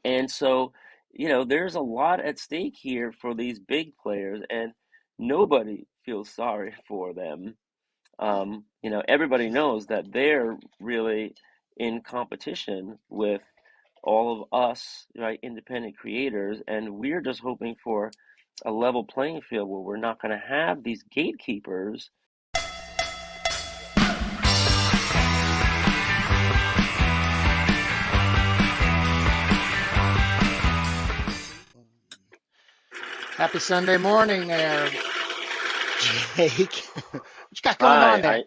And so, there's a lot at stake here for these big players, and nobody feels sorry for them. Everybody knows that they're really in competition with all of us, right, independent creators, and we're just hoping for a level playing field where we're not going to have these gatekeepers. Happy Sunday morning there, Jake. What you got going Hi, on there?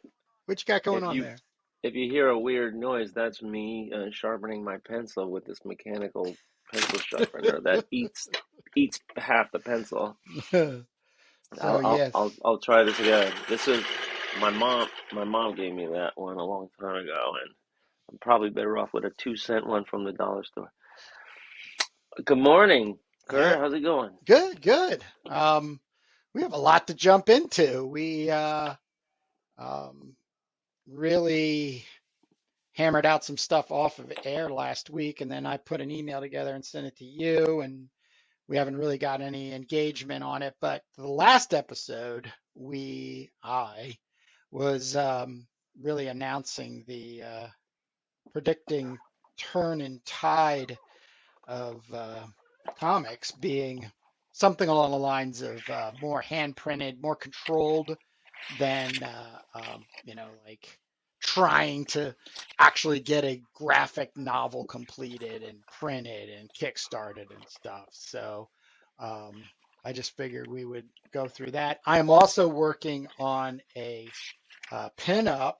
What you got going if on you there? if you hear a weird noise, that's me sharpening my pencil with this mechanical pencil sharpener that eats half the pencil. So yes. I'll try this again. This is my mom. My mom gave me that one a long time ago, and I'm probably better off with a 2-cent one from the dollar store. Good morning, Yeah, Kurt. How's it going? good, good. We have a lot to jump into. We um, really hammered out some stuff off of air last week, and then I put an email together and sent it to you, and we haven't really got any engagement on it. But the last episode, I was really announcing the predicting turn and tide of comics being something along the lines of more hand printed, more controlled than like trying to actually get a graphic novel completed and printed and kickstarted and stuff. So um, I just figured we would go through that. I am also working on a pinup,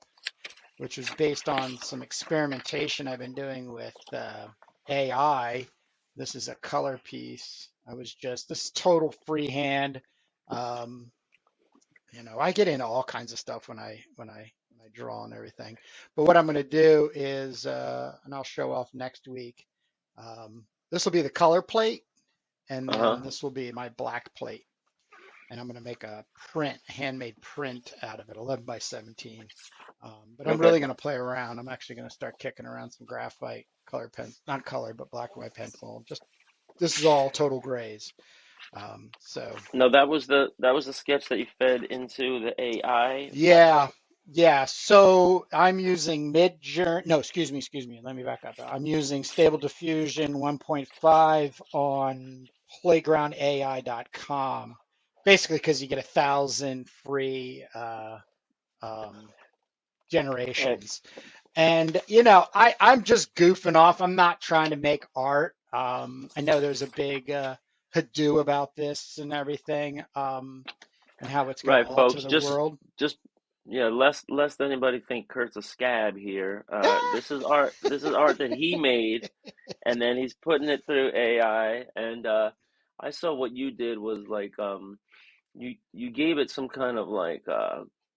which was based on some experimentation I've been doing with AI. This is a color piece. This is total freehand. Um, I get into all kinds of stuff when I draw and everything. But what I'm going to do is, and I'll show off next week. This will be the color plate, and Uh-huh. then this will be my black plate. And I'm going to make a handmade print out of it, 11 by 17. But I'm Okay. really going to play around. I'm actually going to start kicking around some graphite color pen, not color, but black and white pencil. Just this is all total grays. So No, that was the sketch that you fed into the AI yeah, platform. yeah. So I'm using Midjourney. No, excuse me. Let me back up. I'm using Stable Diffusion 1.5 on playgroundai.com, basically because you get 1,000 free um, Oh, generations. And I'm just goofing off. I'm not trying to make art. I know there's a big to-do about this and everything, and how it's going to right, alter folks. the Just, world. just yeah. Lest anybody think Kurt's a scab here. This is art. This is art that he made, and then he's putting it through AI. And I saw what you did was like you gave it some kind of like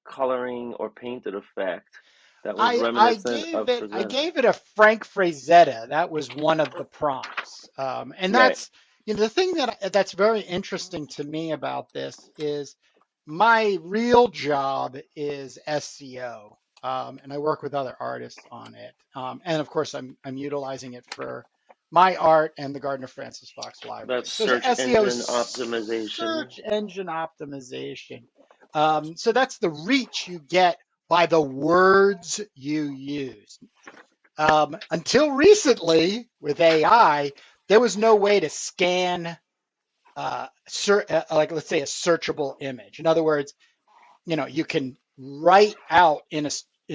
coloring or painted effect that was reminiscent of I Fresno. gave it a Frank Frazetta. That was one of the prompts, and Right. that's the thing that's very interesting to me about this is my real job is SEO, and I work with other artists on it, and of course I'm utilizing it for my art and the Gardner Francis Fox Library. That's So the search SEO, engine optimization. search engine optimization. So that's the reach you get by the words you use. Until recently, with AI, there was no way to scan, like let's say, a searchable image. In other words, you can write out in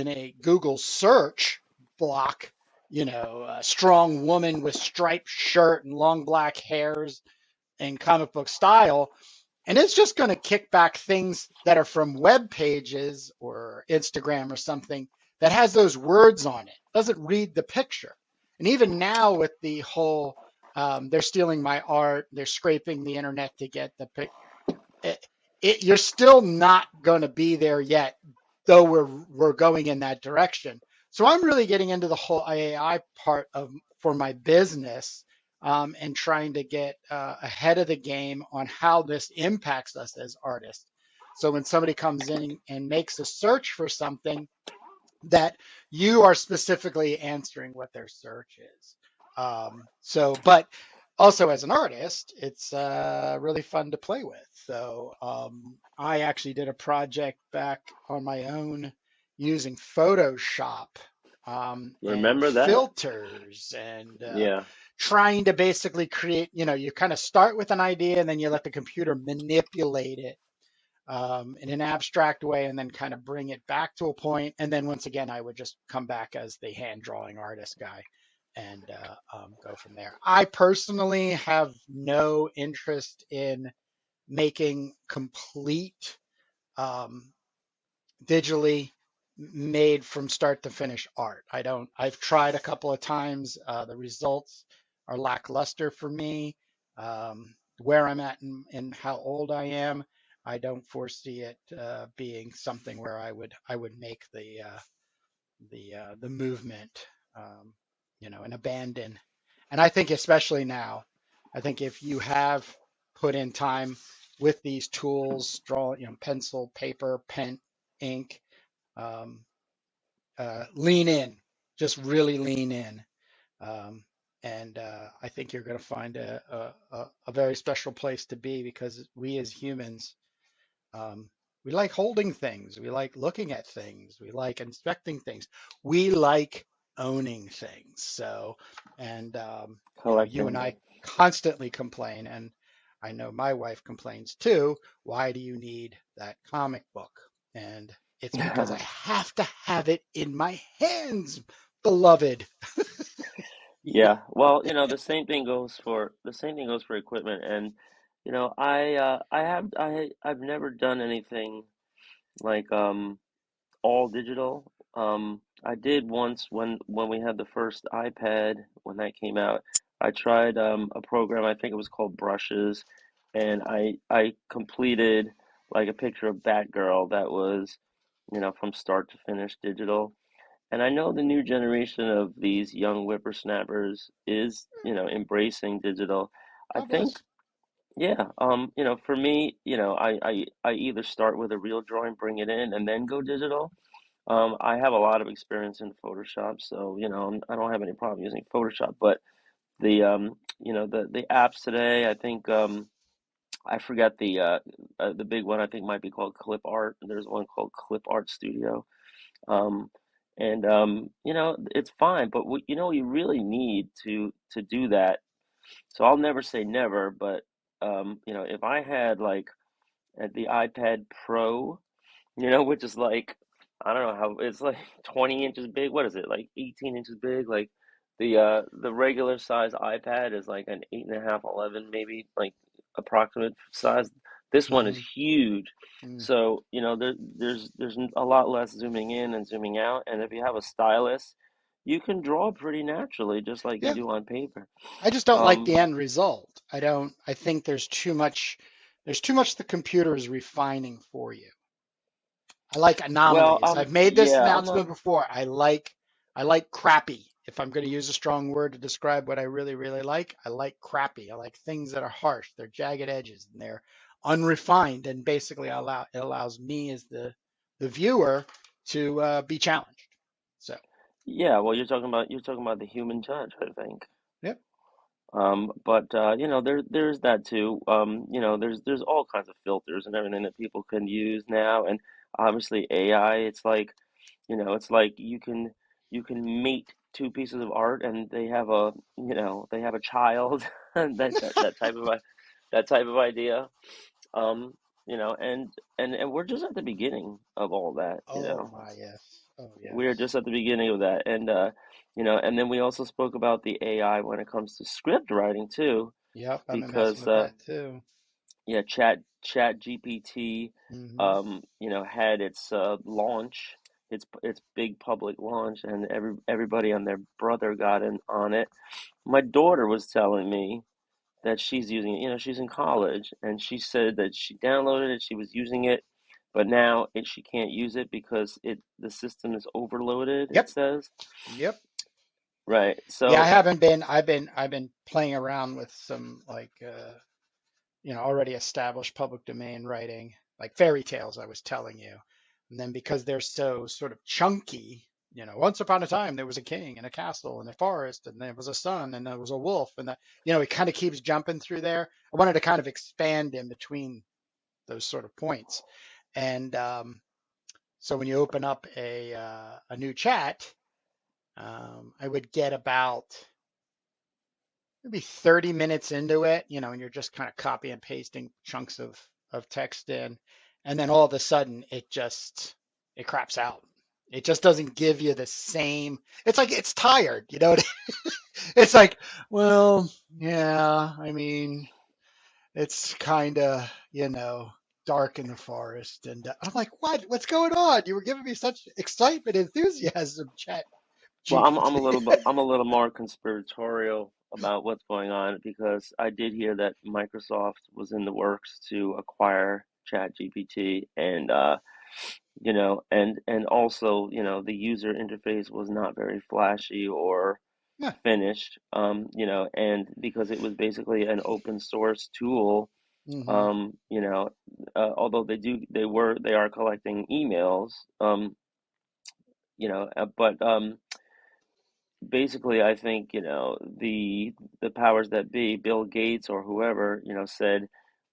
a Google search block, a strong woman with striped shirt and long black hairs in comic book style, and it's just going to kick back things that are from web pages or Instagram or something that has those words on it. Doesn't read the picture. And even now with the whole, they're stealing my art, they're scraping the internet to get the pic. It, you're still not going to be there yet, though we're going in that direction. So I'm really getting into the whole AI part of for my business, and trying to get ahead of the game on how this impacts us as artists. So when somebody comes in and makes a search for something, that you are specifically answering what their search is. But also as an artist, it's really fun to play with. So I actually did a project back on my own using Photoshop and Remember that? filters and Yeah. trying to basically create, you kind of start with an idea and then you let the computer manipulate it in an abstract way and then kind of bring it back to a point. And then once again, I would just come back as the hand drawing artist guy and go from there. I personally have no interest in making complete um, digitally made from start to finish art. I don't, I've tried a couple of times. The results are lackluster for me. Where I'm at and how old I am, I don't foresee it being something where I would make the movement, um, and abandon. And I think especially now, I think if you have put in time with these tools, draw, pencil, paper, pen, ink, um, lean in, just really lean in. Um, and I think you're going to find a very special place to be because we as humans, um, we like holding things. We like looking at things. We like inspecting things. We like owning things. So, and you and Collecting. I constantly complain, and I know my wife complains too. Why do you need that comic book? And it's because I have to have it in my hands, beloved. Yeah. Well, the same thing goes for equipment, and I've never done anything like all digital. I did once when we had the first iPad when that came out. I tried a program, I think it was called Brushes, and I completed like a picture of Batgirl that was, from start to finish digital. And I know the new generation of these young whippersnappers is, embracing digital. I God think, bless. yeah, for me, I either start with a real drawing, bring it in, and then go digital. I have a lot of experience in Photoshop, so I don't have any problem using Photoshop. But the apps today, I think I forget the big one. I think might be called Clip Art. There's one called Clip Art Studio, um, and it's fine. But you really need to do that. So I'll never say never, but if I had like the iPad Pro, which is like, I don't know how, it's like 20 inches big. What is it? Like 18 inches big? Like the regular size iPad is like an 8.5, 11 maybe, like approximate size. This one is Hmm. huge. Hmm. So, there's a lot less zooming in and zooming out. And if you have a stylus, you can draw pretty naturally, just like you Yeah, do on paper. I just don't like Um, the end result. I think there's too much the computer is refining for you. I like well, anomalies. I've made this yeah, I'm not. announcement before. I like crappy. If I'm going to use a strong word to describe what I really, really like, I like crappy. I like things that are harsh, they're jagged edges, and they're unrefined. And basically, it allows me as the viewer to be challenged. So, Yeah, well, you're talking about the human touch, I think. yep, But there's that too. There's all kinds of filters and everything that people can use now, and obviously AI. It's like you can mate two pieces of art, and they have a child, that type of idea. Um, and we're just at the beginning of all that. oh my, yes, oh We are yes, just at the beginning of that, and then we also spoke about the AI when it comes to script writing too, yep. I've been messing because with that too. yeah, Chat GPT, Hmm. had its launch, its big public launch, and everybody and their brother got in on it. My daughter was telling me that she's using it. She's in college, and she said that she downloaded it, she was using it, but now she can't use it because the system is overloaded, it Yep, says. yep. Right. Yeah, I So, haven't been. I've been playing around with some like already established public domain writing, like fairy tales I was telling you. And then because they're so sort of chunky, once upon a time there was a king and a castle and a forest and there was a sun and there was a wolf and that, it kind of keeps jumping through there. I wanted to kind of expand in between those sort of points. And so when you open up a new chat, I would get about maybe 30 minutes into it, and you're just kind of copy and pasting chunks of text in. And then all of a sudden it craps out. It just doesn't give you the same. It's like it's tired, It's like, well, yeah, I mean, it's kind of, dark in the forest. And I'm like, what? What's going on? You were giving me such excitement, enthusiasm, chat Well, I'm GPT. I'm a little more conspiratorial about what's going on because I did hear that Microsoft was in the works to acquire ChatGPT, and and also, the user interface was not very flashy or Yeah. finished, and because it was basically an open source tool, Hmm. although they are collecting emails, but basically, I think, the powers that be, Bill Gates or whoever, said,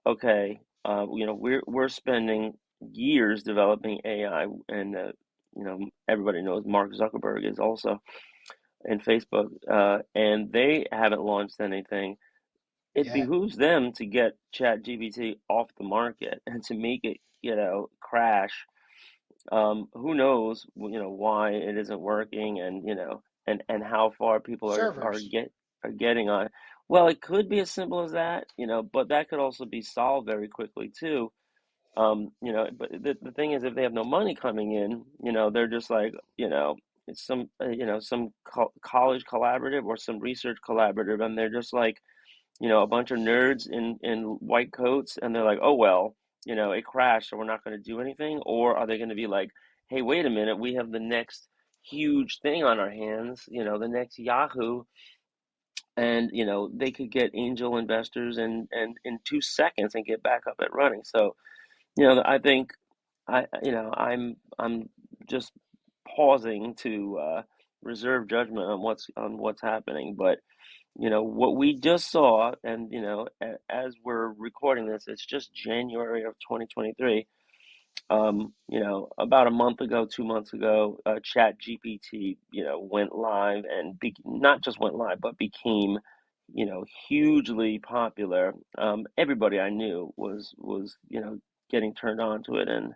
okay, we're spending years developing AI, and everybody knows Mark Zuckerberg is also in Facebook, and they haven't launched anything. It Yeah. behooves them to get ChatGPT off the market and to make it, crash. Who knows, why it isn't working, and and how far people Servers. are getting on it. Well, it could be as simple as that, but that could also be solved very quickly too. But the thing is, if they have no money coming in, they're just like, it's some college collaborative or some research collaborative, and they're just like, a bunch of nerds in white coats, and they're like, oh well, it crashed, so we're not going to do anything. Or are they going to be like, hey, wait a minute, we have the next huge thing on our hands, the next Yahoo, and they could get angel investors and in 2 seconds and get back up and running. So I think I'm just pausing to reserve judgment on what's happening, but what we just saw, and as we're recording this, it's just January of 2023. About a month ago, 2 months ago, Chat GPT, went live, and not just went live, but became, hugely popular. Everybody I knew was getting turned on to it and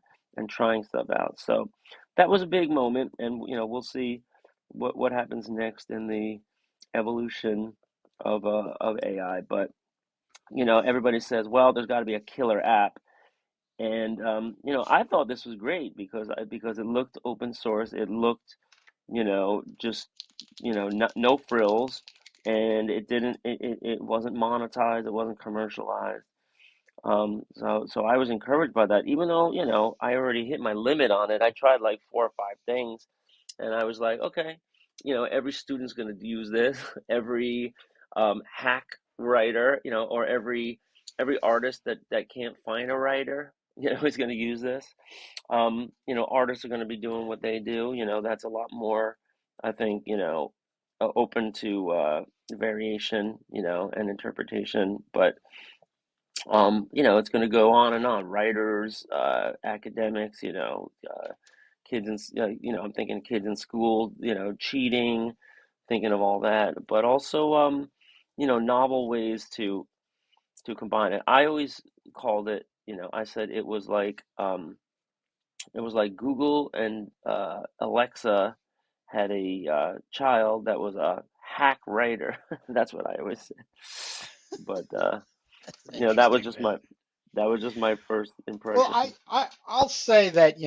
trying stuff out. So that was a big moment, and we'll see what happens next in the evolution of AI. But everybody says, well, there's got to be a killer app, and I thought this was great because it looked open source. It looked, just no frills, and it wasn't monetized. It wasn't commercialized. So I was encouraged by that, even though I already hit my limit on it. I tried like 4 or 5 things, and I was like, okay, every student's going to use this. Every hack writer, or every artist that can't find a writer, is going to use this. Artists are going to be doing what they do. That's a lot more, I think, open to variation, and interpretation. But it's going to go on and on. Writers, academics, kids in, I'm thinking kids in school, cheating, thinking of all that, but also, novel ways to combine it. I always called it, I said it was like Google and Alexa had a child that was a hack writer. That's what I always said. But That's an that was interesting just way. my first Well, impression. I'll say that,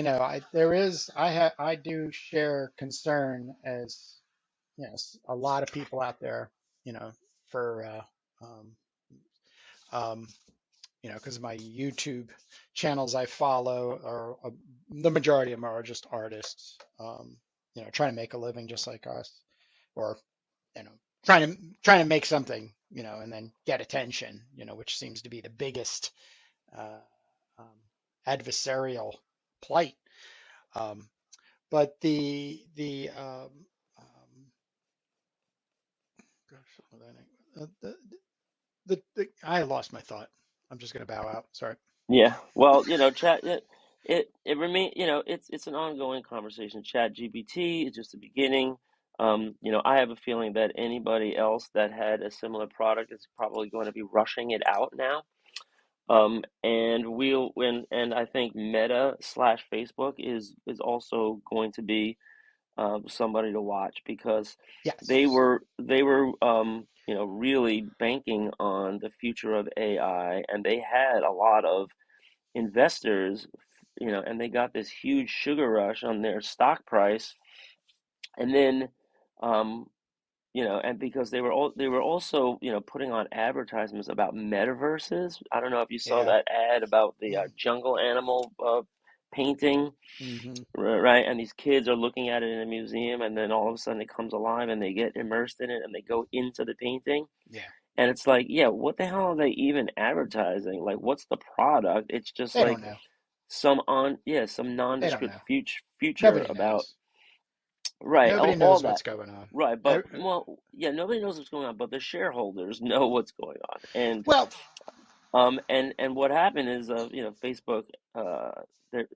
I do share concern as, a lot of people out there, for, um, because my YouTube channels I follow are, the majority of them are just artists, trying to make a living just like us, or, you know, trying to make something, and then get attention, which seems to be the biggest, uh, um, adversarial plight. Um, but gosh, I lost my thought. I'm just going to bow out. Sorry. Yeah. Well, chat it remain, it's an ongoing conversation. Chat GPT is just the beginning. I have a feeling that anybody else that had a similar product is probably going to be rushing it out now. And I think Meta slash Facebook is also going to be somebody to watch because Yes. they were really banking on the future of AI, and they had a lot of investors, and they got this huge sugar rush on their stock price, and then um, and because they were also putting on advertisements about metaverses. I don't know if you saw Yeah. that ad about the jungle animal painting, Mm-hmm. right? And these kids are looking at it in a museum, and then all of a sudden it comes alive, and they get immersed in it, and they go into the painting. Yeah. And it's like, yeah, what the hell are they even advertising? Like, what's the product? It's just They don't like know. some They don't nondescript know. future Nobody about, knows. right, Nobody all knows that. what's going on. Right, but well, yeah, nobody knows what's going on, but the shareholders know what's going on. Well, And what happened is, Facebook,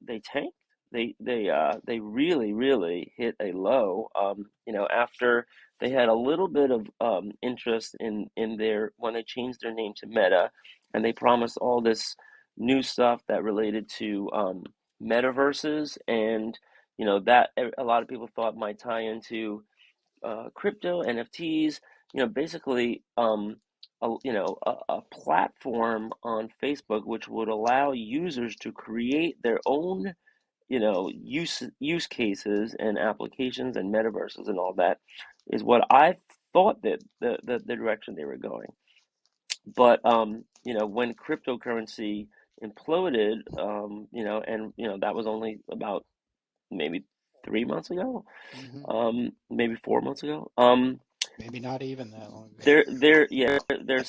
they tanked. They really hit a low. After they had a little bit of interest in their when they changed their name to Meta, and they promised all this new stuff that related to metaverses, and that a lot of people thought might tie into crypto, NFTs, basically a platform on Facebook which would allow users to create their own, use cases and applications and metaverses and all that is what I thought that the direction they were going. But when cryptocurrency imploded, and that was only about maybe 3 months ago, hmm maybe 4 months ago. maybe not even that long ago. Their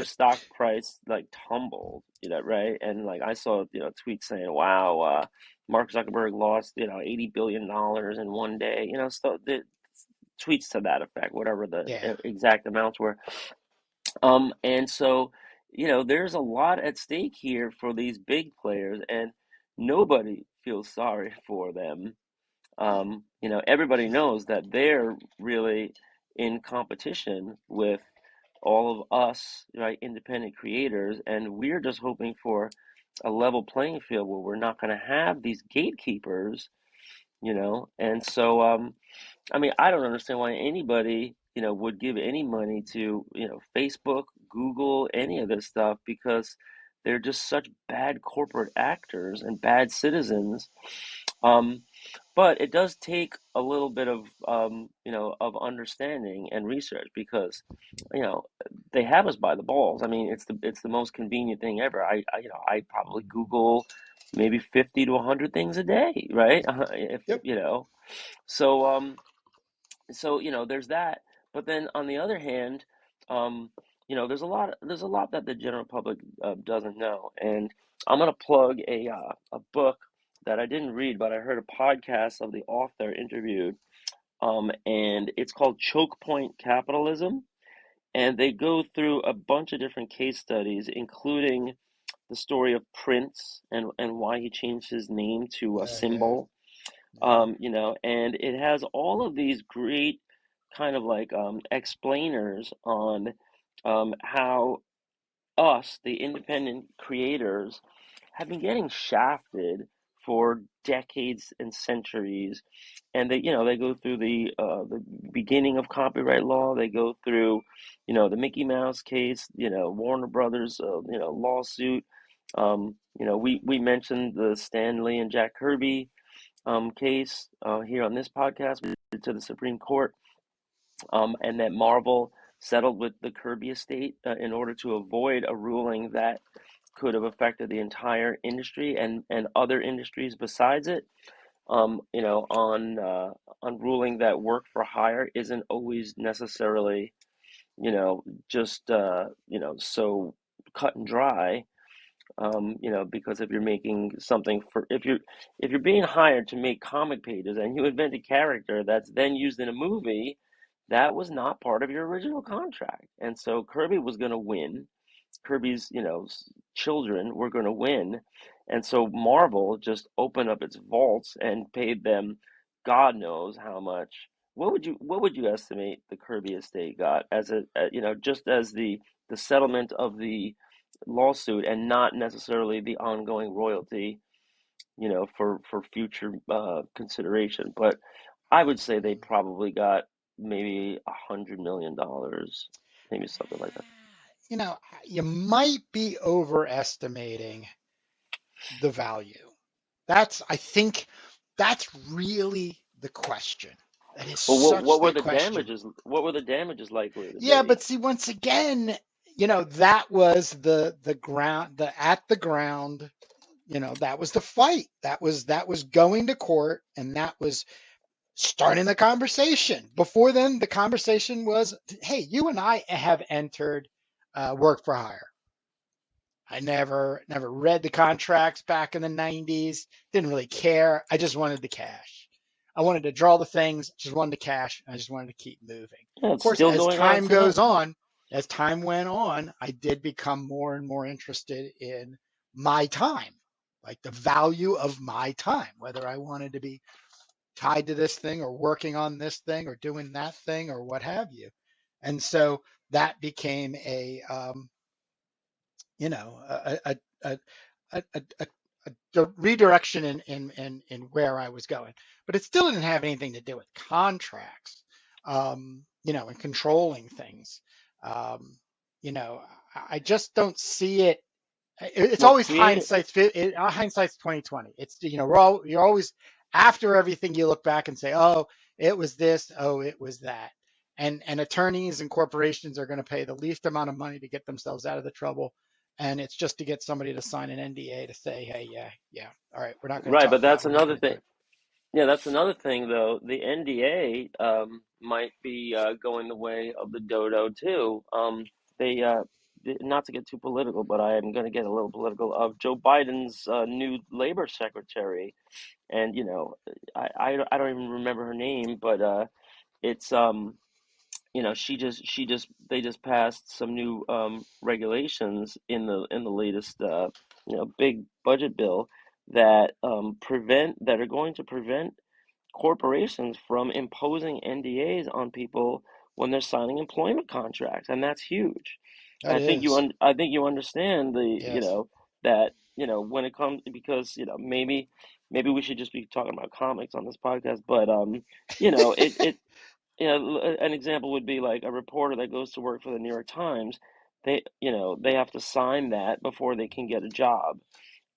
stock price like tumbled, right? And like I saw, tweets saying, "Wow, Mark Zuckerberg lost, $80 billion in one day." So the tweets to that effect, whatever the Yeah. exact amounts were. And so, there's a lot at stake here for these big players, and nobody feels sorry for them. Everybody knows that they're really in competition with all of us, right, independent creators, and we're just hoping for a level playing field where we're not going to have these gatekeepers, And so, I mean, I don't understand why anybody, would give any money to, Facebook, Google, any of this stuff because they're just such bad corporate actors and bad citizens. Um, but it does take a little bit of of understanding and research because you know they have us by the balls. I mean, it's the most convenient thing ever. I probably Google maybe 50 to 100 things a day, right? If Yep. so there's that. But then on the other hand, there's a lot that the general public doesn't know. And I'm gonna plug a book that I didn't read, but I heard a podcast of the author interviewed, and it's called Choke Point Capitalism. And they go through a bunch of different case studies, including the story of Prince and why he changed his name to a Yeah. symbol, Yeah. and it has all of these great kind of like explainers on how us, the independent creators, have been getting shafted for decades and centuries. And they go through the beginning of copyright law. They go through, the Mickey Mouse case, Warner Brothers, lawsuit. We mentioned the Stan Lee and Jack Kirby case here on this podcast to the Supreme Court, and that Marvel settled with the Kirby estate in order to avoid a ruling that could have affected the entire industry and other industries besides it. On ruling that work for hire isn't always necessarily, just so cut and dry. because if you're making something for if you're being hired to make comic pages and you invent a character that's then used in a movie, that was not part of your original contract. And so Kirby was going to win. Kirby's, children were going to win. And so Marvel just opened up its vaults and paid them God knows how much. What would you estimate the Kirby estate got as just as the settlement of the lawsuit and not necessarily the ongoing royalty, for future consideration. But I would say they probably got maybe $100 million, maybe something like that. You know, you might be overestimating the value. I think that's really the question. That is But what such what were the the question. damages? What were the damages likely to Yeah, be? but see, once again, that was the ground, the at the ground, that was the fight. That was going to court, and that was starting the conversation. Before then, the conversation was, hey, you and I have entered work for hire. I never read the contracts back in the 90s. Didn't really care. I just wanted the cash. I wanted to draw the things, just wanted the cash. I just wanted to keep moving. Yeah, Of it's course, still going on today. as time went on, I did become more and more interested in my time, like the value of my time, whether I wanted to be tied to this thing or working on this thing or doing that thing or what have you. And so that became you know, a, a redirection in where I was going. But it still didn't have anything to do with contracts, and controlling things. Um, I just don't see it. It's Well, always creative. hindsight's 2020. It's you're always after everything you look back and say, oh, it was this, oh, it was that. And attorneys and corporations are going to pay the least amount of money to get themselves out of the trouble. And it's just to get somebody to sign an NDA to say, hey, yeah, yeah, all right, we're not going to Right, talk but about that's what another happened thing. here. Yeah, that's another thing, though. The NDA might be going the way of the dodo too. They not to get too political, but I am going to get a little political. Of Joe Biden's new labor secretary, and I don't even remember her name, but it's she just they just passed some new regulations in the latest big budget bill that are going to prevent corporations from imposing NDAs on people when they're signing employment contracts, and that's huge. That is, I think you understand yes. that when it comes, because maybe we should just be talking about comics on this podcast, but it an example would be like a reporter that goes to work for the New York Times. They have to sign that before they can get a job.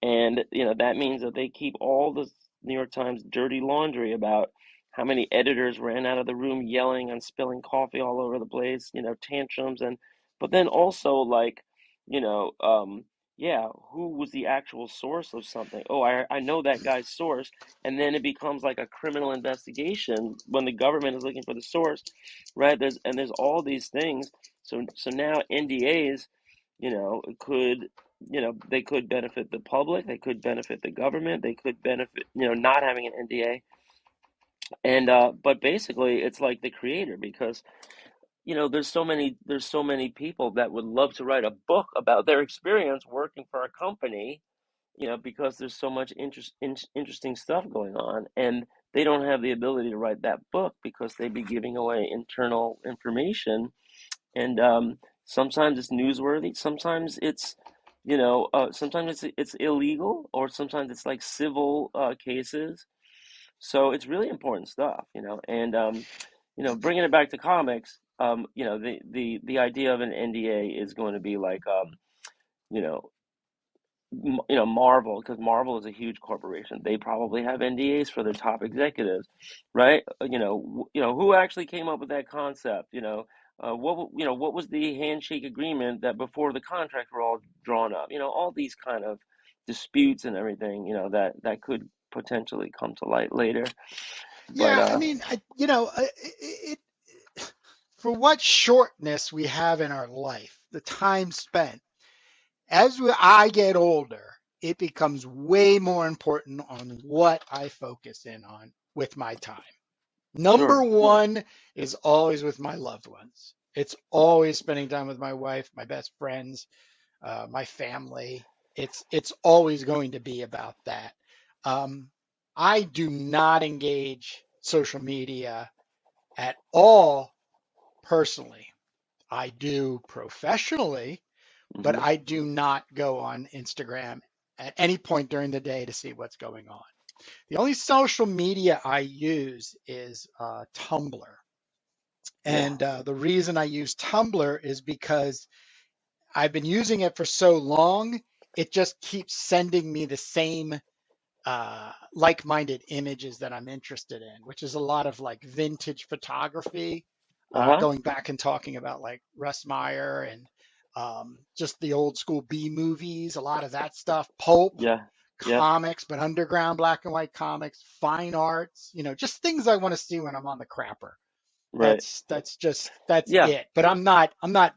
And that means that they keep all the New York Times dirty laundry about how many editors ran out of the room yelling and spilling coffee all over the place, tantrums. And but then also, like, you know, um, yeah, who was the actual source of something? Oh, I know that guy's source. And then it becomes like a criminal investigation when the government is looking for the source, right? There's all these things. So now NDAs, could they could benefit the public, they could benefit the government, they could benefit, not having an NDA. And but basically it's like the creator, because there's so many people that would love to write a book about their experience working for a company, because there's so much interesting stuff going on, and they don't have the ability to write that book because they'd be giving away internal information. And sometimes it's newsworthy, sometimes it's illegal, or sometimes it's like civil cases. So it's really important stuff, and bringing it back to comics, the idea of an NDA is going to be like, you know Marvel, because Marvel is a huge corporation. They probably have NDAs for their top executives, right? Who actually came up with that concept? What was the handshake agreement that before the contracts were all drawn up? All these kind of disputes and everything, that could potentially come to light later. But Yeah, I mean, for what shortness we have in our life, the time spent. I get older, it becomes way more important on what I focus in on with my time. Number Sure. one is always with my loved ones. It's always spending time with my wife, my best friends, my family. It's always going to be about that. Um, I do not engage social media at all personally. I do professionally, but Hmm. I do not go on Instagram at any point during the day to see what's going on. The only social media I use is Tumblr. Yeah. And the reason I use Tumblr is because I've been using it for so long, it just keeps sending me the same like-minded images that I'm interested in, which is a lot of like vintage photography, Uh-huh. going back and talking about like Russ Meyer and just the old school B movies, a lot of that stuff, pulp Yeah. Yep. comics, but underground black and white comics, fine arts, just things I want to see when I'm on the crapper. Right. That's Yeah. it. But I'm not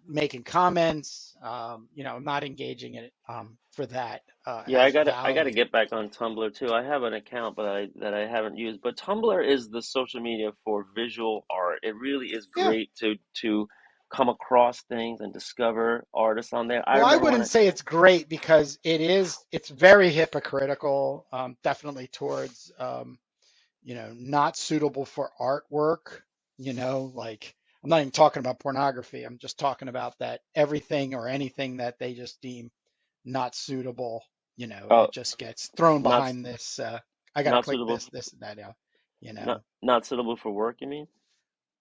making comments. I'm not engaging in it for that Yeah, as I gotta value. get back on Tumblr too. I have an account, but I haven't used. But Tumblr is the social media for visual art. It really is Yeah. great to come across things and discover artists on there. I Well, I remember when wouldn't I, say it's great because it's very hypocritical, definitely towards, not suitable for artwork, like I'm not even talking about pornography. I'm just talking about that everything or anything that they just deem not suitable, oh, it just gets thrown not behind this, I got to not click suitable this and that, you not know. not suitable for work, you mean?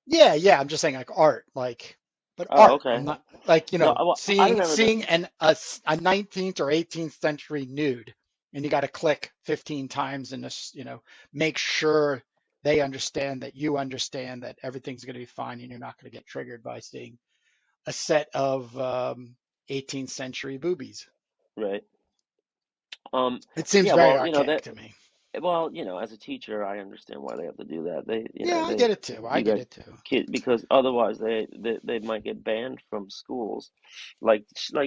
Yeah, yeah, I'm just saying like art, but Oh, art. okay. I'm not like, No, well, I seeing remember that. seeing a 19th or 18th century nude, and you got to click 15 times and just, make sure they understand that you understand that everything's going to be fine and you're not going to get triggered by seeing a set of 18th century boobies. Right. Um, It seems yeah, very well, you know archaic that. to me. Well, as a teacher, I understand why they have to do that. Yeah, I get it too. I You get got it too. kid because otherwise they might get banned from schools, like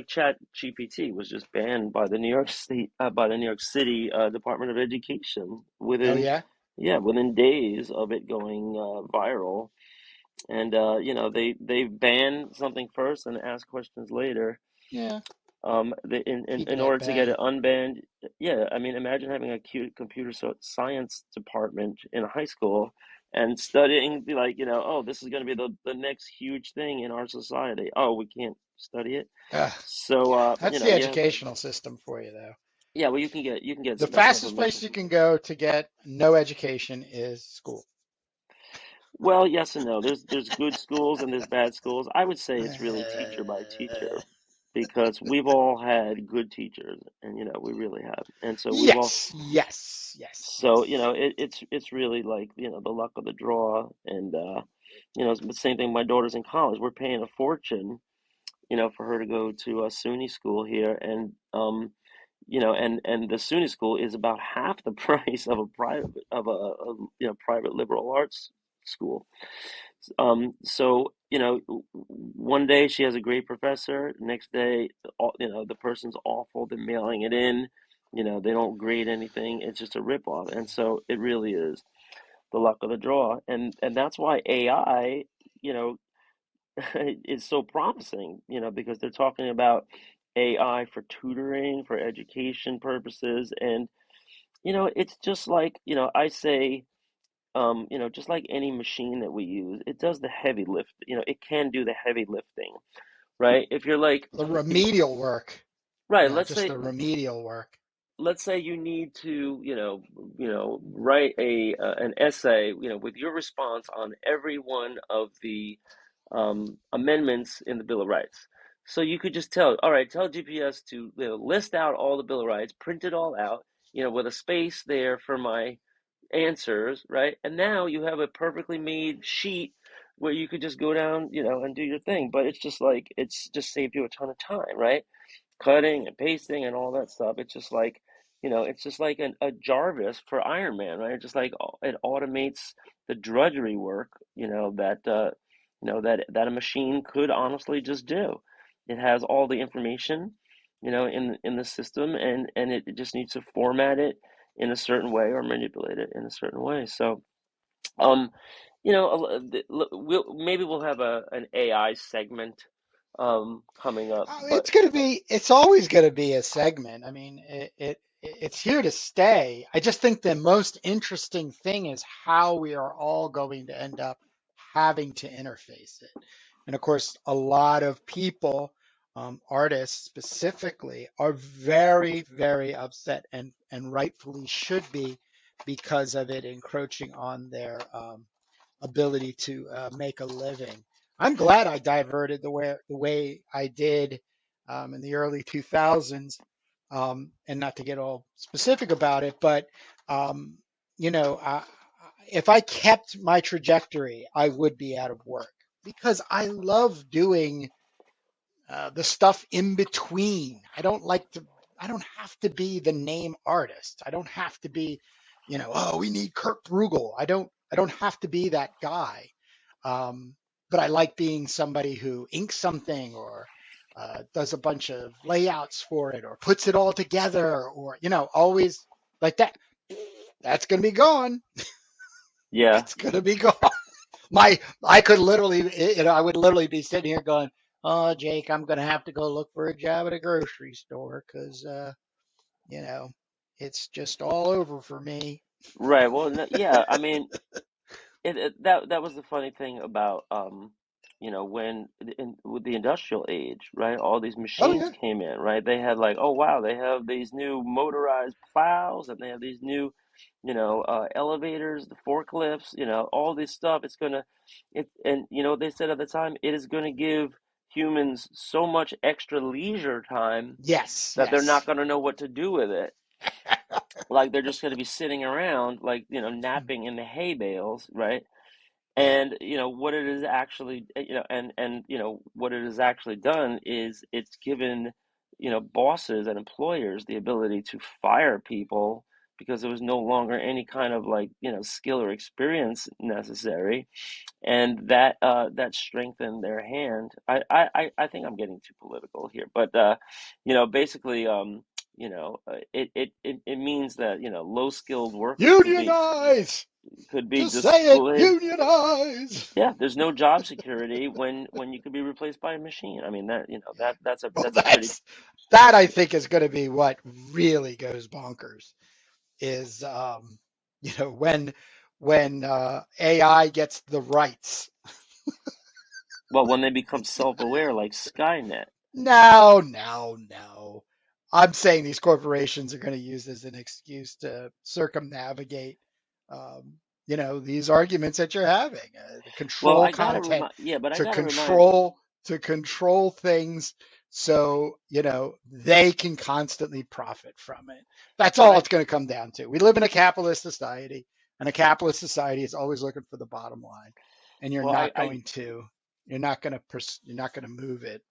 Chat GPT was just banned by the New York State by the New York City Department of Education Oh within, yeah, yeah, within days of it going viral, and they ban something first and ask questions later. yeah. In Keeping it order to get it bang. unbanned, yeah, I mean, imagine having a cute computer science department in a high school and studying, be like, oh, this is going to be the next huge thing in our society. Oh, we can't study it. Ugh. So, That's the yeah, educational system for you, though. yeah, well, you can get The that fastest place information. you can go to get no education is school. Well, yes and no. There's good schools and there's bad schools. I would say it's really teacher by teacher because we've all had good teachers, and we really have. And so we've all Yes, yes, yes, so yes. it's really like the luck of the draw, and it's the same thing. My daughter's in college. We're paying a fortune, for her to go to a SUNY school here, and and the SUNY school is about half the price of a private liberal arts school. So one day she has a great professor. Next day, the person's awful. They're mailing it in. They don't grade anything. It's just a ripoff. And so it really is the luck of the draw. And that's why AI, you know, is so promising. Because they're talking about AI for tutoring, for education purposes, and it's just like I say. Just like any machine that we use, it does the heavy lift. It can do the heavy lifting, right? If you're like, The if remedial work, right, just the remedial work. let's say you need to, write a an essay, with your response on every one of the amendments in the Bill of Rights. So you could just all right, tell GPS to list out all the Bill of Rights, print it all out, with a space there for my answers, right? And now you have a perfectly made sheet where you could just go down, and do your thing. But it's just like it's just saved you a ton of time, right? Cutting and pasting and all that stuff. It's just like, it's just like a Jarvis for Iron Man, right? Just like it automates the drudgery work, that a machine could honestly just do. It has all the information. in the system, and it just needs to format it in a certain way or manipulate it in a certain way. So, um, we'll have an AI segment coming up, but It's always going to be a segment. I mean, it's here to stay. I just think the most interesting thing is how we are all going to end up having to interface it. And of course, a lot of people, artists specifically, are very, very upset and rightfully should be because of it encroaching on their ability to make a living. I'm glad I diverted the way I did in the early 2000s, and not to get all specific about it, but um, you know, I, if I kept my trajectory, I would be out of work because I love doing the stuff in between. I don't have to be the name artist. I don't have to be, oh, we need Kurt Bruegel. I don't have to be that guy. Um, but I like being somebody who inks something or does a bunch of layouts for it or puts it all together or, always like that. That's going to be gone. yeah. It's going to be gone. I could literally, I would literally be sitting here going, "Oh, Jake, I'm gonna have to go look for a job at a grocery store because, you know, it's just all over for me." Right. Well, no, yeah. I mean, that was the funny thing about when with the industrial age, right? All these Oh machines yeah, came in, right? They had like, oh wow, they have these new motorized plows, and they have these new, elevators, the forklifts, all this stuff. And they said at the time it is going to give humans so much extra leisure time yes, that they're not yes, going to know what to do with it. Like they're just going to be sitting around, like, napping in the hay bales, right? yeah, And what it is actually, and what it has actually done is it's given bosses and employers the ability to fire people because there was no longer any kind of, like, skill or experience necessary, and that strengthened their hand. I think I'm getting too political here, but basically, it means that low skilled workers unionize. could be Just say it, displaced. unionize. Yeah, there's no job security when you could be replaced by a machine. I mean, Yeah. Well, that's a pretty, that I think is going to be what really goes bonkers is, when AI gets the rights. well, when they become self-aware like Skynet. No, no, no. I'm saying these corporations are going to use this as an excuse to circumnavigate, these arguments that you're having, to Well, control I gotta content, remind, yeah, but I to gotta remind, control things, so they can constantly profit from it. That's but all I, it's going to come down to. We live in a capitalist society, and a capitalist society is always looking for the bottom line, and well, you're not going to move it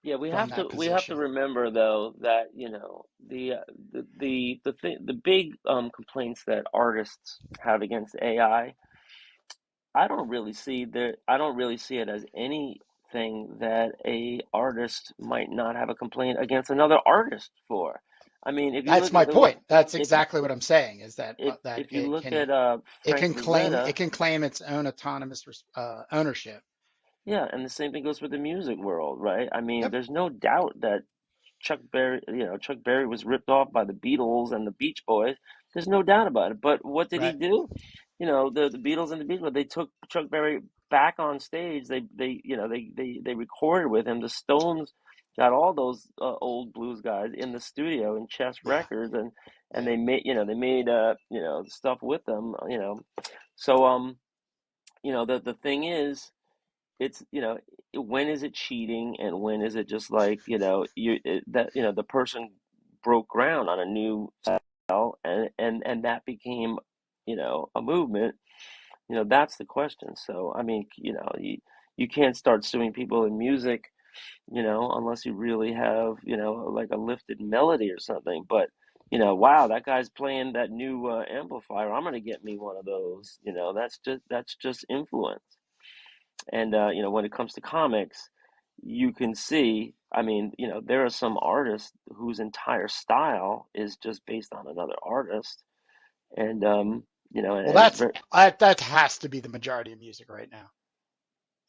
yeah, from that we have to position. remember though that the big complaints that artists have against AI. I don't really see it as anything that a artist might not have a complaint against another artist for. I mean, if you That's look at my the what point. That's if exactly what I'm saying is that if you look at Frank it Frazetta. can claim its own autonomous ownership. Yeah, and the same thing goes with the music world, right? I mean, Yep, there's no doubt that Chuck Berry was ripped off by the Beatles and the Beach Boys. There's no doubt about it. But what did he right. do? The Beatles and the Beach Boys, they took Chuck Berry back on stage. They recorded with him. The Stones got all those old blues guys in the studio in Chess Yeah, Records, and yeah. they made stuff with them. So the thing is, it's when is it cheating and when is it just like the person broke ground on a new style, and that became a movement. That's the question. So I mean, you can't start suing people in music, unless you really have like a lifted melody or something. But wow, that guy's playing that new amplifier, I'm gonna get me one of those. That's just influence. And when it comes to comics, you can see. I mean, there are some artists whose entire style is just based on another artist, and Well, and it's very that has to be the majority of music right now.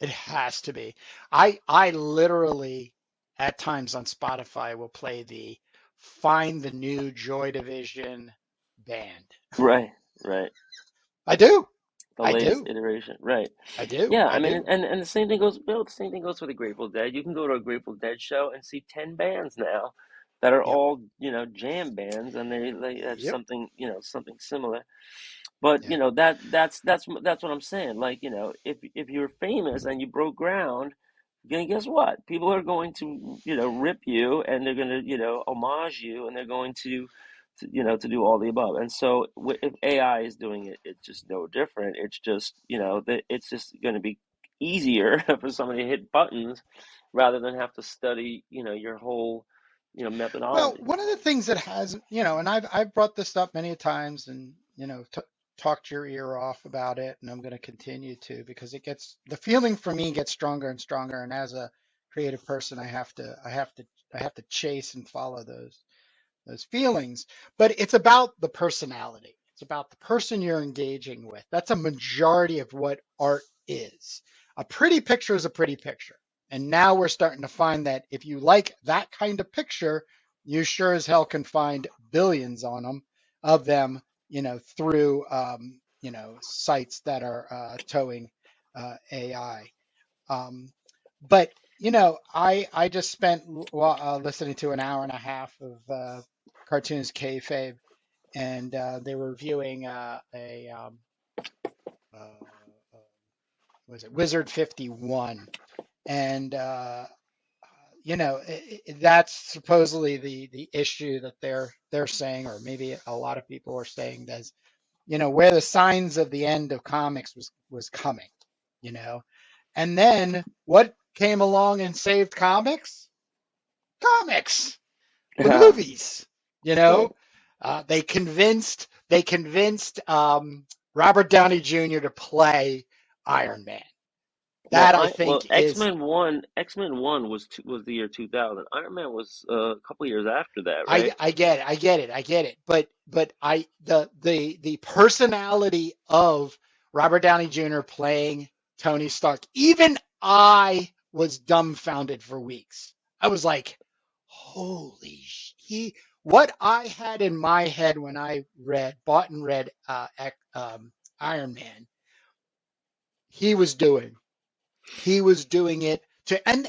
It has to be. I literally at times on Spotify will play the find the new Joy Division band. right, right. I do. The I latest do. iteration, right? I do. Yeah, I I mean, do. and the same thing goes, Bill. The same thing goes for the Grateful Dead. You can go to a Grateful Dead show and see 10 bands now that are Yep. all jam bands, and they have Yep. something something similar. But Yeah. that's what I'm saying. Like if you're famous and you broke ground, then guess what? People are going to rip you, and they're going to homage you, and they're going to do all the above. And so if AI is doing it, it's just no different. It's just that it's just going to be easier for somebody to hit buttons rather than have to study your whole Well, methodology. one of the things that has, and I've brought this up many times, and t talked your ear off about it, and I'm going to continue to because the feeling for me gets stronger and stronger, and as a creative person, I have to chase and follow those feelings, but it's about the personality. It's about the person you're engaging with. That's a majority of what art is. A pretty picture is a pretty picture. And now we're starting to find that if you like that kind of picture, you sure as hell can find billions on them of them, through sites that are towing AI. Um, but I just spent listening to an hour and a half of cartoons kayfabe, and they were reviewing a uh, was it Wizard 51, and that's supposedly the issue that they're saying, or maybe a lot of people are saying that where the signs of the end of comics was coming, you know, and then what came along and saved comics? Comics, the movies. You Right. know, they convinced Robert Downey Jr. to play Iron Man. Well, That I I well think is X Men 1 was the year 2000. Iron Man was a couple years after that, right? I get it, I get it. But the personality of Robert Downey Jr. playing Tony Stark, even I was dumbfounded for weeks. I was like, holy he what I had in my head when I bought and read Iron Man, he was doing. He was doing it to, and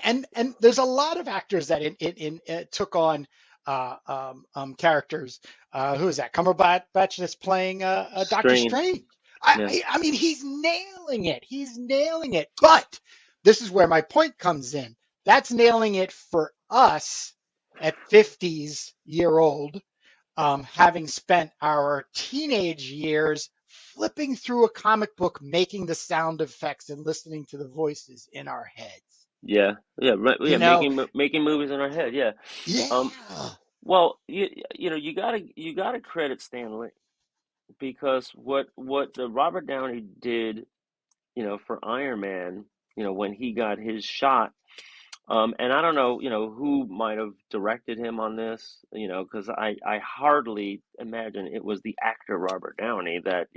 there's a lot of actors that took on characters. Who is that? Cumberbatch that's playing Doctor Strange. Strange. Yeah. I mean, he's nailing it. He's nailing it. But this is where my point comes in. That's nailing it for us at 50s year old, having spent our teenage years flipping through a comic book, making the sound effects and listening to the voices in our heads. Yeah. Yeah. Right. You Yeah. know, Making movies in our head. Yeah. Um. yeah. Well, you gotta credit Stan Lee because what the Robert Downey did, for Iron Man, when he got his shot. And I don't know, who might have directed him on this, because I hardly imagine it was the actor Robert Downey that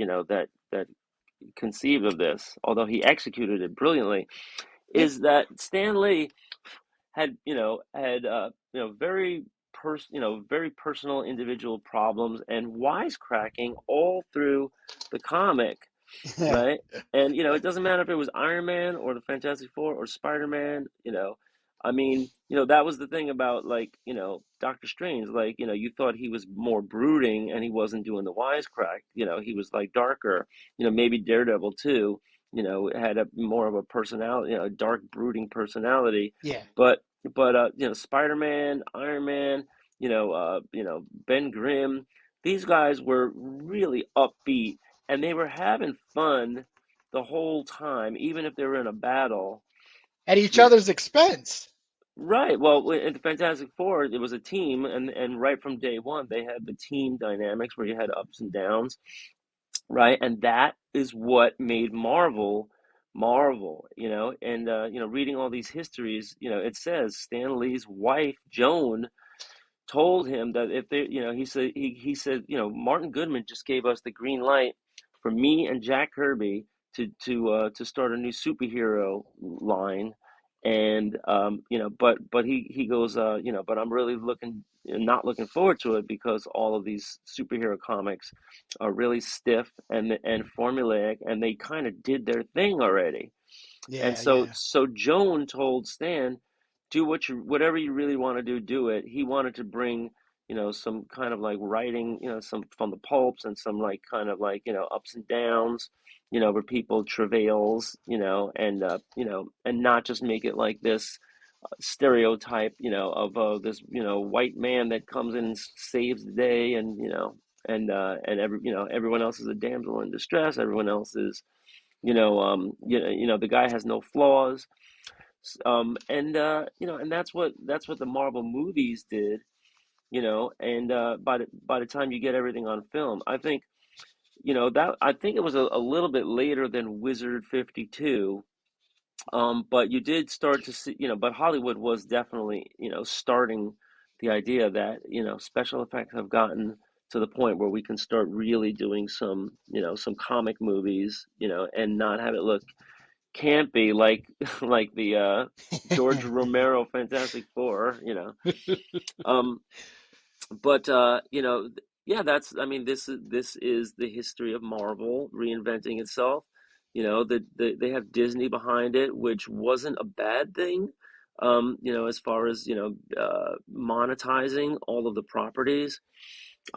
conceived of this, although he executed it brilliantly. Yeah. Is that Stan Lee had very personal individual problems and wisecracking all through the comic, Yeah. right? And it doesn't matter if it was Iron Man or the Fantastic Four or Spider Man. I mean, that was the thing about like Doctor Strange. Like you thought he was more brooding and he wasn't doing the wisecrack. He was like darker. Maybe Daredevil too. Had a more of a personality, a dark brooding personality. Yeah. But Spider Man, Iron Man, Ben Grimm. These guys were really upbeat and they were having fun the whole time, even if they were in a battle. At each You know, other's expense. right. Well, in the Fantastic Four, it was a team, and right from day one, they had the team dynamics where you had ups and downs, right? And that is what made Marvel Marvel, and reading all these histories, it says Stan Lee's wife Joan told him that if they, he said, Martin Goodman just gave us the green light for me and Jack Kirby to start a new superhero line, and but he goes, but I'm really not looking forward to it because all of these superhero comics are really stiff and formulaic, and they kind of did their thing already. And Yeah, so yeah, so Joan told Stan, do whatever you really want to do, do it. He wanted to bring, some kind of like writing, some from the pulps and some like kind of like, ups and downs, where people travails, and not just make it like this stereotype, of this, white man that comes in and saves the day, and everyone else is a damsel in distress. Everyone else is, the guy has no flaws. And that's what the Marvel movies did. And by the time you get everything on film, I think it was a little bit later than Wizard 52. But you did start to see, but Hollywood was definitely, starting the idea that, special effects have gotten to the point where we can start really doing some comic movies, and not have it look campy like like the George Romero Fantastic Four. Um, but yeah, this is the history of Marvel reinventing itself. They have Disney behind it, which wasn't a bad thing. As far as monetizing all of the properties.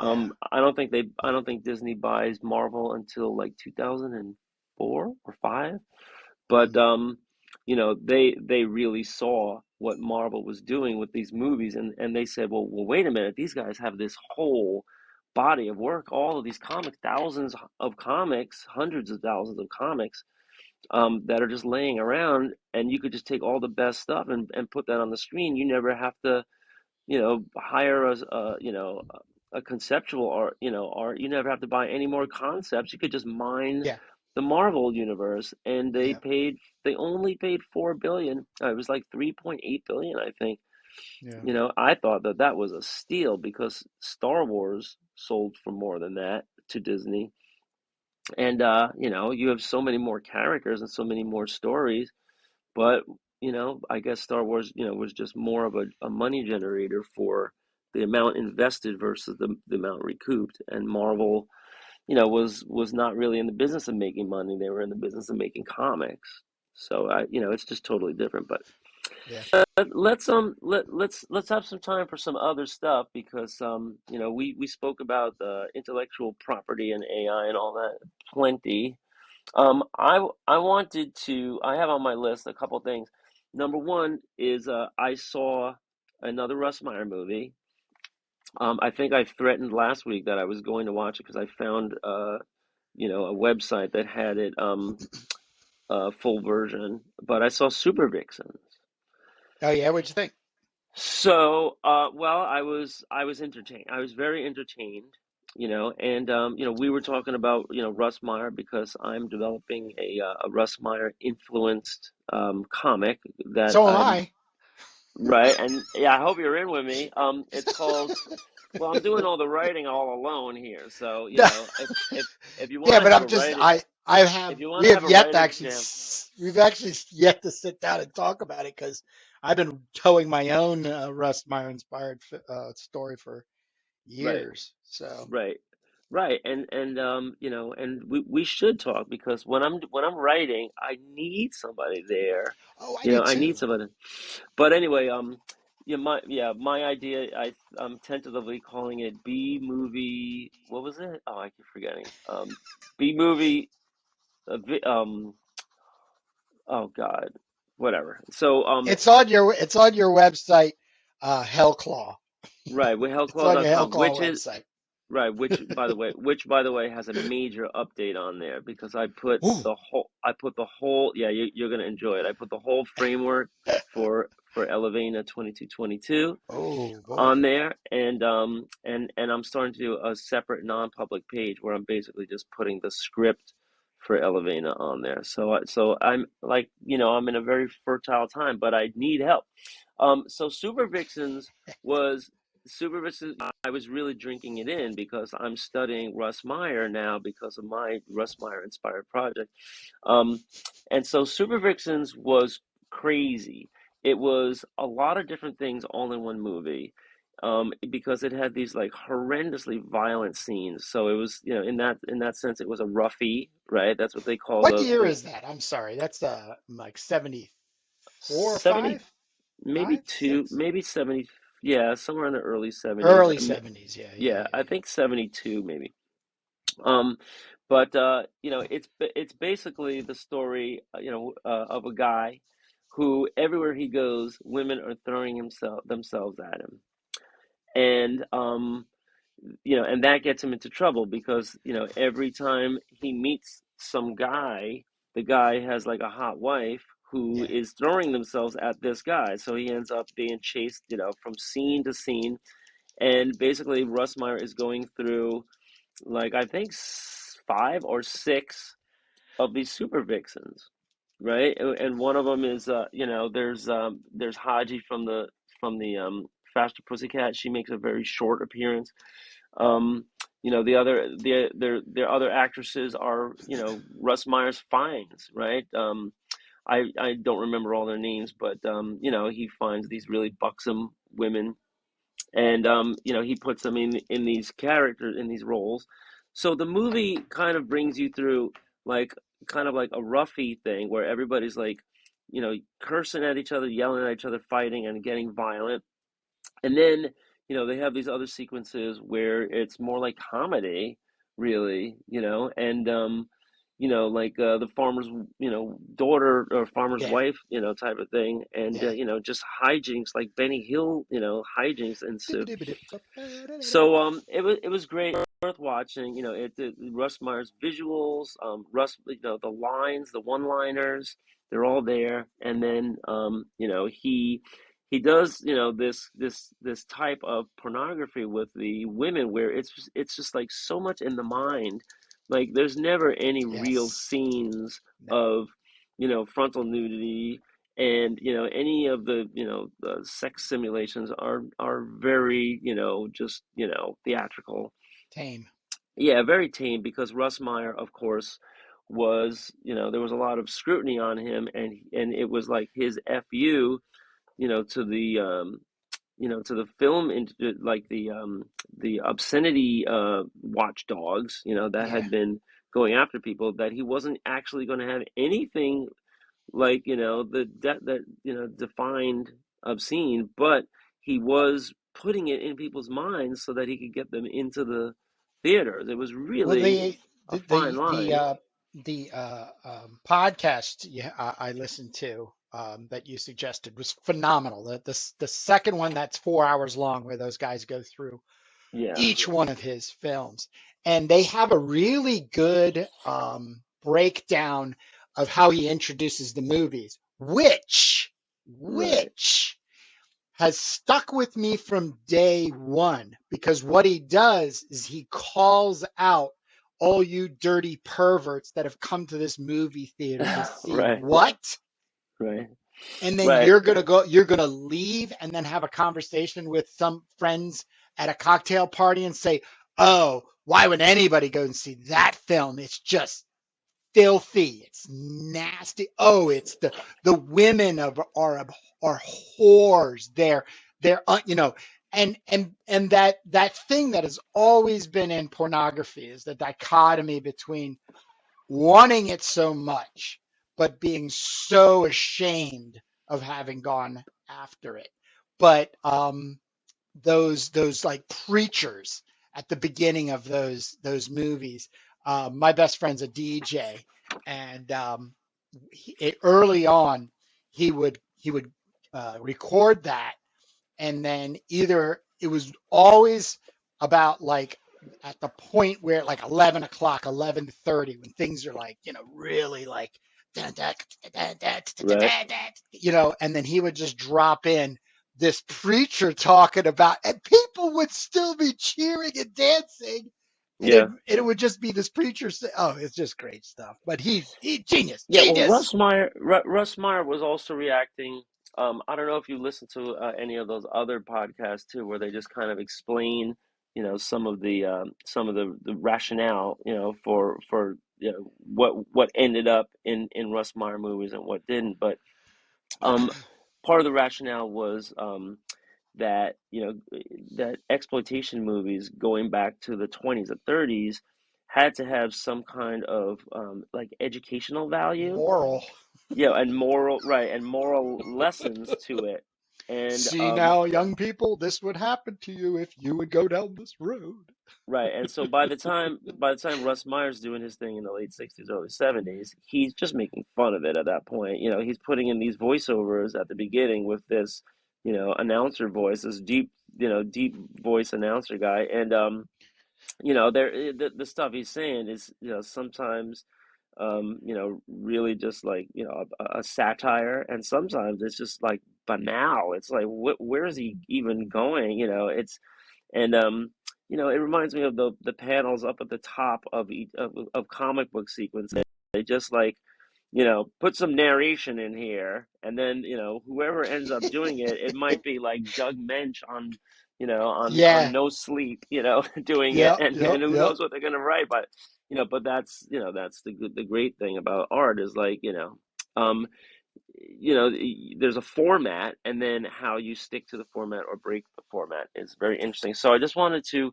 yeah, I don't think Disney buys Marvel until like 2004 or five. But mm, they really saw what Marvel was doing with these movies, and they said, well, wait a minute, these guys have this whole body of work, all of these comics, thousands of comics, hundreds of thousands of comics, that are just laying around, and you could just take all the best stuff and put that on the screen. You never have to, hire a conceptual art, art. You never have to buy any more concepts. You could just mine yeah, the Marvel universe, and yeah, they only paid 4 billion. It was like 3.8 billion, I think. yeah, I thought that was a steal because Star Wars sold for more than that to Disney, and you have so many more characters and so many more stories. But I guess Star Wars, was just more of a money generator for the amount invested versus the amount recouped. And Marvel, was not really in the business of making money. They were in the business of making comics. So it's just totally different. But yeah. let's have some time for some other stuff because we spoke about the intellectual property and AI and all that plenty. I wanted to. I have on my list a couple things. Number one is I saw another Russ Meyer movie. I think I threatened last week that I was going to watch it because I found a website that had it full version. But I saw Super Vixens. Oh yeah, what'd you think? So, well, I was entertained. I was very entertained, and we were talking about Russ Meyer because I'm developing a Russ Meyer influenced comic that So am I'm I. right, and yeah, I hope you're in with me. It's called. Well, I'm doing all the writing all alone here, so if you want Yeah, to but have I'm a just writing if you want we to have have a yet to writer's actually jam, we've actually yet to sit down and talk about it because I've been towing my own Russ Meyer inspired story for right. years. So, Right. Right. And we should talk because when I'm writing, I need somebody there. oh, I do I need too. somebody. But anyway, my idea, I'm tentatively calling it B movie. What was it? Oh, I keep forgetting. B movie. Um. Oh God. Whatever. So It's on your website, Hellclaw. right with It's on your hellclaw.com, Hellclaw which is website. right, which by the way has a major update on there because Ooh, I put the whole, yeah, you're gonna enjoy it. I put the whole framework for Elevena 2222 oh boy. on there, and I'm starting to do a separate non-public page where I'm basically just putting the script for Elevena on there. So I'm like, I'm in a very fertile time, but I need help. So was Super Vixens. I was really drinking it in because I'm studying Russ Meyer now because of my Russ Meyer inspired project. Um, and so Super Vixens was crazy. It was a lot of different things all in one movie. Because it had these like horrendously violent scenes. So it was, in that sense, it was a roughie, right? That's what they call What the year the is that? I'm sorry. That's like 74 or 70, 5, maybe 5, two, 6? maybe 70. Yeah, somewhere in the early 70s. Early 70s. Yeah, yeah, Yeah, yeah, I yeah. think 72 maybe. Um, but it's basically the story, of a guy who everywhere he goes, women are throwing themselves at him, and and that gets him into trouble because every time he meets some guy, the guy has like a hot wife who Yeah. is throwing themselves at this guy, so he ends up being chased, from scene to scene, and basically Russ Meyer is going through like I think five or six of these super vixens, right? And one of them is there's Haji from the Faster Pussycat. She makes a very short appearance. The their other actresses are Russ Meyer's finds, right? I don't remember all their names, but he finds these really buxom women, and he puts them in these characters, in these roles. So the movie kind of brings you through like kind of like a roughy thing where everybody's like cursing at each other, yelling at each other, fighting and getting violent. And then they have these other sequences where it's more like comedy, really, and like the farmer's daughter or farmer's Yeah. wife type of thing, and Yeah. just hijinks like Benny Hill hijinks ensue. So it was great, worth watching. Russ Meyer's visuals, Russ, the lines, the one-liners, they're all there. And then he does this type of pornography with the women where it's just like so much in the mind. Like there's never any real Yes. scenes No. of frontal nudity, and any of the sex simulations are very just theatrical. Tame. Yeah, very tame, because Russ Meyer, of course, was there was a lot of scrutiny on him, and it was like his fu to the film, into like the obscenity watchdogs that Yeah. had been going after people, that he wasn't actually going to have anything like that defined obscene, but he was putting it in people's minds so that he could get them into the theaters. It was Well, really a fine line. the podcast, yeah, I listened to, that you suggested was phenomenal. The second one, that's 4 hours long, where those guys go through Yeah, each one of his films, and they have a really good breakdown of how he introduces the movies, right. which has stuck with me from day one, because what he does is he calls out all you dirty perverts that have come to this movie theater to see Right, what, right, and then right, you're gonna leave and then have a conversation with some friends at a cocktail party and say, oh, why would anybody go and see that film? It's just filthy. It's nasty. Oh, it's the women of are whores. They're and that thing that has always been in pornography is the dichotomy between wanting it so much but being so ashamed of having gone after it. But those like preachers at the beginning of those movies. My best friend's a DJ, and early on he would record that, and then either it was always about like at the point where like 11 o'clock, 11:30, when things are like really like right. and then he would just drop in this preacher talking about, and people would still be cheering and dancing it Yeah. it would just be this preacher say, oh, it's just great stuff. But he genius, Yeah, well, genius. Russ Meyer was also reacting. I don't know if you listen to any of those other podcasts too, where they just kind of explain, some of the rationale, for what ended up in Russ Meyer movies and what didn't. But um, part of the rationale was that that exploitation movies going back to the 20s and 30s had to have some kind of like educational value, Moral. and moral, right, and moral lessons to it. And See now, young people, this would happen to you if you would go down this road. right, and so by the time Russ Meyer's doing his thing in the late 60s, early 70s, he's just making fun of it at that point. He's putting in these voiceovers at the beginning with this, announcer voice, this deep voice announcer guy. And the stuff he's saying is, sometimes really just like, a satire, and sometimes it's just like banal. It's like, where is he even going? And it reminds me of the panels up at the top of each of comic book sequences. They just like, put some narration in here, and then, whoever ends up doing it, it might be like Doug Mensch on, on Yeah. No Sleep, doing it, Yep. and Yep. who Yep. knows what they're gonna write. But that's the great thing about art is like, um, there's a format, and then how you stick to the format or break the format is very interesting. So I just wanted to,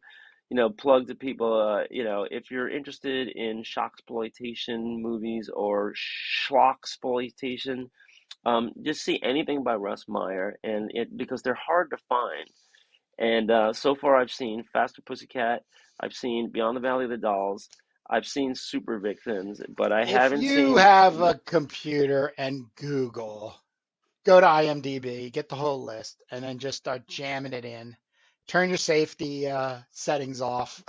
plug to people, if you're interested in shock exploitation movies or schlock exploitation, just see anything by Russ Meyer, and because they're hard to find. And so far, I've seen Faster Pussycat, I've seen Beyond the Valley of the Dolls, I've seen Super Vixens, but I If haven't you seen. have a computer and Google, go to IMDb, get the whole list, and then just start jamming it in. Turn your safety settings off,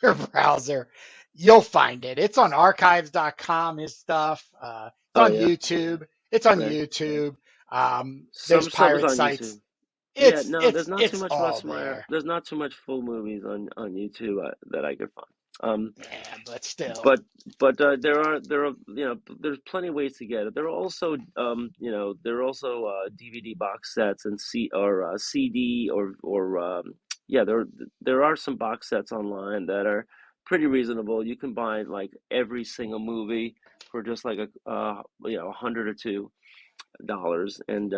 your browser. You'll find it. It's on archives.com, his stuff. It's Oh on yeah, YouTube. It's on right. YouTube. There's Some stuff is pirate on sites. YouTube. Yeah, It's no, it's there's not too it's much all Russ Meyer. there. There's not too much full movies on YouTube that I could find. Yeah, but still. But there are there's plenty of ways to get it. There are also DVD box sets and CD or yeah, there are some box sets online that are pretty reasonable. You can buy like every single movie for just like $100 or $2, and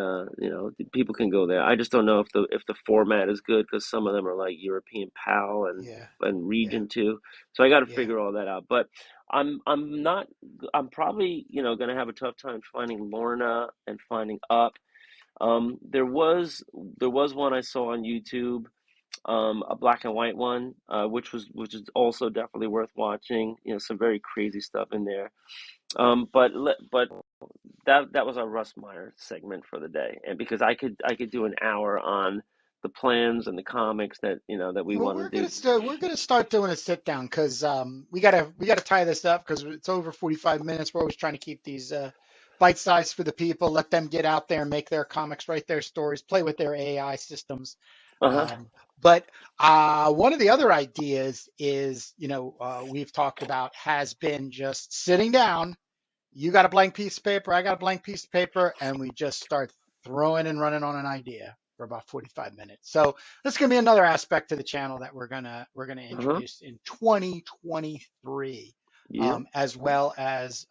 people can go there. I just don't know if the format is good, because some of them are like European PAL Yeah, and yeah, Region 2, so I got to yeah. figure all that out. But I'm not I'm probably gonna have a tough time finding Lorna and finding Up. There was one I saw on YouTube, a black and white one, which is also definitely worth watching. Some very crazy stuff in there. But that was our Russ Meyer segment for the day, and because I could do an hour on the plans and the comics that we Well, want to do. we're gonna start doing a sit down because we gotta tie this up because it's over 45 minutes. We're always trying to keep these bite sized for the people, let them get out there and make their comics, write their stories, play with their AI systems. Uh-huh. But one of the other ideas is, we've talked about has been just sitting down. You got a blank piece of paper, I got a blank piece of paper, and we just start throwing and running on an idea for about 45 minutes. So this is gonna be another aspect to the channel that we're gonna Uh-huh. introduce in 2023, Yep. as well as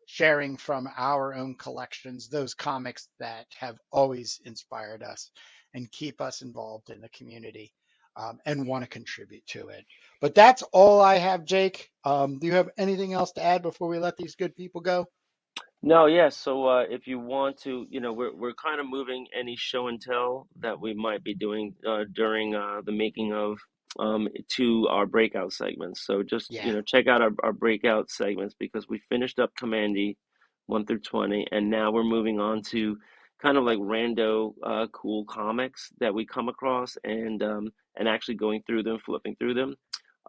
sharing from our own collections those comics that have always inspired us and keep us involved in the community, and want to contribute to it. But that's all I have, Jake. Do you have anything else to add before we let these good people go? No, yeah. So if you want to, we're kind of moving any show and tell that we might be doing during the making of, to our breakout segments. So just Yeah, check out our breakout segments, because we finished up Commandy 1 through 20, and now we're moving on to kind of like rando cool comics that we come across, and actually going through them, flipping through them,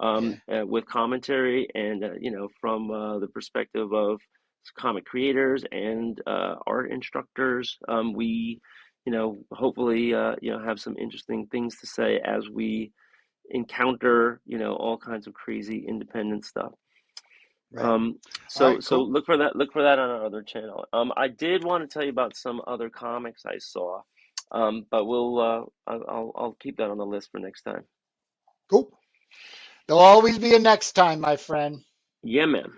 yeah. with commentary, and from the perspective of comic creators and art instructors. We hopefully have some interesting things to say as we encounter, all kinds of crazy independent stuff. Right. Um, All so right, so cool. look for that. Look for that on our other channel. I did want to tell you about some other comics I saw, but I'll keep that on the list for next time. Cool. There'll always be a next time, my friend. Yeah, man.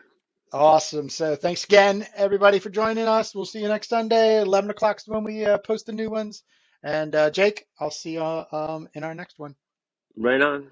Awesome. So thanks again, everybody, for joining us. We'll see you next Sunday. 11 o'clock is when we post the new ones. And Jake, I'll see you in our next one. Right on.